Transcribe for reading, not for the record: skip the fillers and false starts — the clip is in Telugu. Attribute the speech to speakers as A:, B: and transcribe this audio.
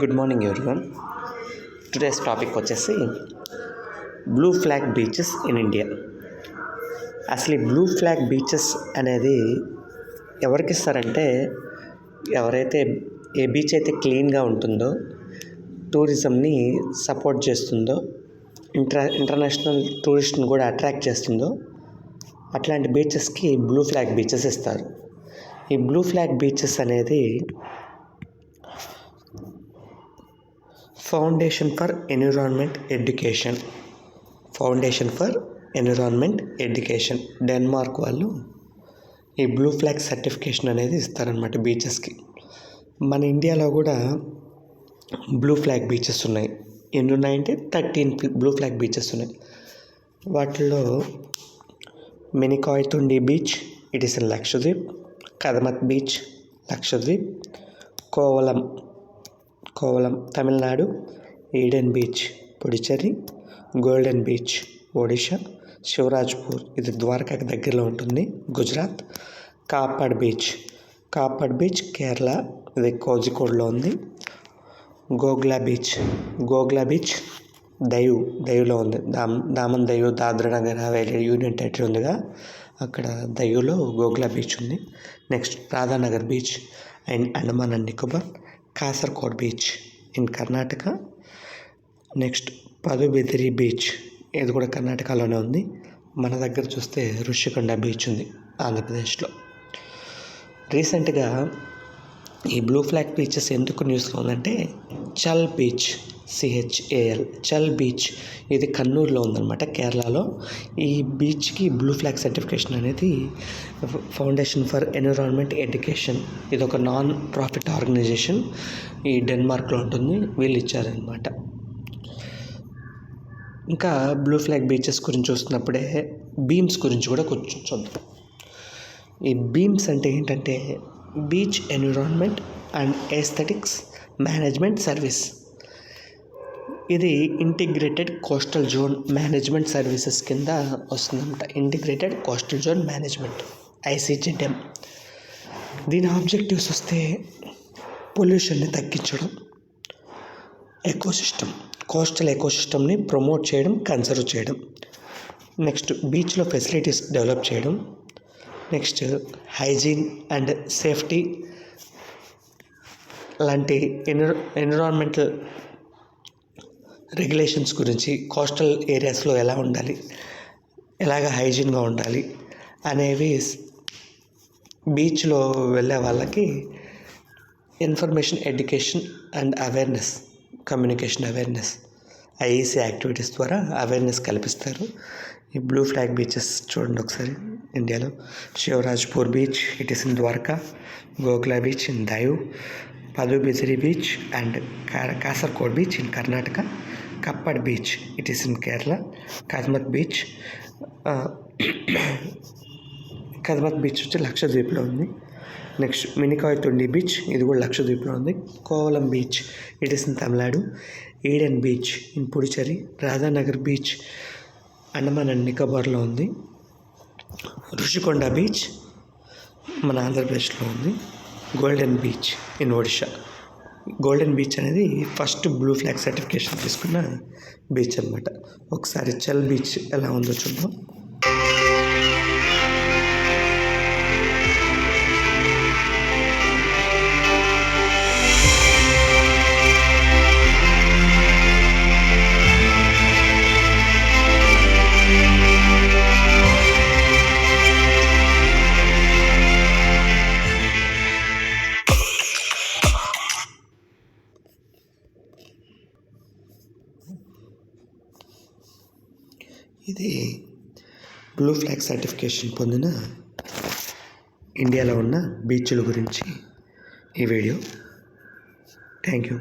A: Good morning everyone. Today's topic వచ్చేసి blue flag beaches in India. అసలు ఈ బ్లూ ఫ్లాగ్ బీచెస్ అనేది ఎవరికి ఇస్తారంటే, ఎవరైతే ఏ బీచ్ అయితే క్లీన్గా ఉంటుందో, టూరిజంని సపోర్ట్ చేస్తుందో, ఇంటర్నేషనల్ టూరిస్ట్ని కూడా అట్రాక్ట్ చేస్తుందో అట్లాంటి బీచెస్కి బ్లూ ఫ్లాగ్ బీచెస్ ఇస్తారు. ఈ బ్లూ ఫ్లాగ్ బీచెస్ అనేది foundation for environment education Denmark వాళ్ళు ఈ బ్లూ ఫ్లాగ్ సర్టిఫికేషన్ అనేది ఇస్తారనమాట బీచెస్కి. మన ఇండియాలో కూడా బ్లూ ఫ్లాగ్ బీచెస్ ఉన్నాయి. ఎన్ని ఉన్నాయంటే 13 బ్లూ ఫ్లాగ్ బీచెస్ ఉన్నాయి. వాటిల్లో Minicoy beach, it is in Lakshadweep. Kadmat beach, Lakshadweep. Kovalam Tamil Nadu. Eden beach, Puducherry. Golden beach, Odisha. Shivrajpur, ఇది ద్వారకాకి దగ్గరలో ఉంటుంది, గుజరాత్. కాపాడ్ బీచ్ కేరళ, ఇది కోజికోడ్లో ఉంది. గోగ్లా బీచ్ దయ్యూలో ఉంది. దామన్ దయ్యూ, దాద్రా నగర్ హవేలీ యూనియన్ టెరిటరీ ఉందిగా, అక్కడ దయ్యూలో గోగ్లా బీచ్ ఉంది. Next Radhanagar beach and Andaman and Nicobar. Kasaragod beach in Karnataka. Next Padubidri beach, ఇది కూడా కర్ణాటకలోనే ఉంది. మన దగ్గర చూస్తే ఋషికొండ బీచ్ ఉంది ఆంధ్రప్రదేశ్లో. రీసెంట్గా ఈ బ్లూ ఫ్లాగ్ బీచెస్ ఎందుకు న్యూస్లో ఉందంటే, చల్ బీచ్, చల్ బీచ్, ఇది కన్నూరులో ఉందన్నమాట, కేరళలో. ఈ బీచ్కి బ్లూ ఫ్లాగ్ సర్టిఫికేషన్ అనేది ఫౌండేషన్ ఫర్ ఎన్విరాన్మెంట్ ఎడ్యుకేషన్, ఇది ఒక నాన్ ప్రాఫిట్ ఆర్గనైజేషన్, ఈ డెన్మార్క్లో ఉంటుంది, వీళ్ళు ఇచ్చారనమాట. ఇంకా బ్లూ ఫ్లాగ్ బీచెస్ గురించి చూస్తున్నప్పుడే బీమ్స్ గురించి కూడా కొంచెం చూద్దాం. ఈ బీమ్స్ అంటే ఏంటంటే, beach environment and aesthetics management service. ఇది integrated coastal zone management services కింద వస్తుందన్నమాట. Integrated coastal zone management, ICGM. దీని ఆబ్జెక్టివ్స్ వస్తే పొల్యూషన్ని తగ్గించడం, కోస్టల్ ఎకోసిస్టమ్ని ప్రమోట్ చేయడం, కన్సర్వ్ చేయడం. నెక్స్ట్ బీచ్లో ఫెసిలిటీస్ డెవలప్ చేయడం. నెక్స్ట్ హైజీన్ అండ్ సేఫ్టీ లాంటి ఎన్విరాన్మెంటల్ రెగ్యులేషన్స్ గురించి, కోస్టల్ ఏరియాస్లో ఎలా ఉండాలి, ఎలాగ హైజీన్గా ఉండాలి అనేవి బీచ్లో వెళ్ళే వాళ్ళకి information, education and awareness, communication awareness, IEC activities ద్వారా అవేర్నెస్ కల్పిస్తారు. ఈ బ్లూ ఫ్లాగ్ బీచెస్ చూడండి ఒకసారి ఇండియాలో. Shivrajpur beach, it is in Dwarka. Ghogla beach in Diu. Padubidri beach and Kasaragod beach in Karnataka. Kappad beach, it is in Kerala. Kadmat beach వచ్చి లక్షద్వీప్లో ఉంది. నెక్స్ట్ మినికాయ్ బీచ్, ఇది కూడా లక్షద్వీప్లో ఉంది. Kovalam beach, it is in Tamil Nadu. Eden beach in Puducherry. Radhanagar beach Andaman and నికోబార్లో ఉంది. ఋషికొండ బీచ్ మన ఆంధ్రప్రదేశ్లో ఉంది. Golden beach in Odisha. Golden beach అనేది ఫస్ట్ బ్లూ ఫ్లాగ్ సర్టిఫికేషన్ తీసుకున్న బీచ్ అనమాట. ఒకసారి చల్ బీచ్ ఎలా ఉందో చూద్దాం. ఇది బ్లూ ఫ్లాగ్ సర్టిఫికేషన్ పొందిన ఇండియాలో ఉన్న బీచ్ల గురించి ఈ వీడియో. Thank you.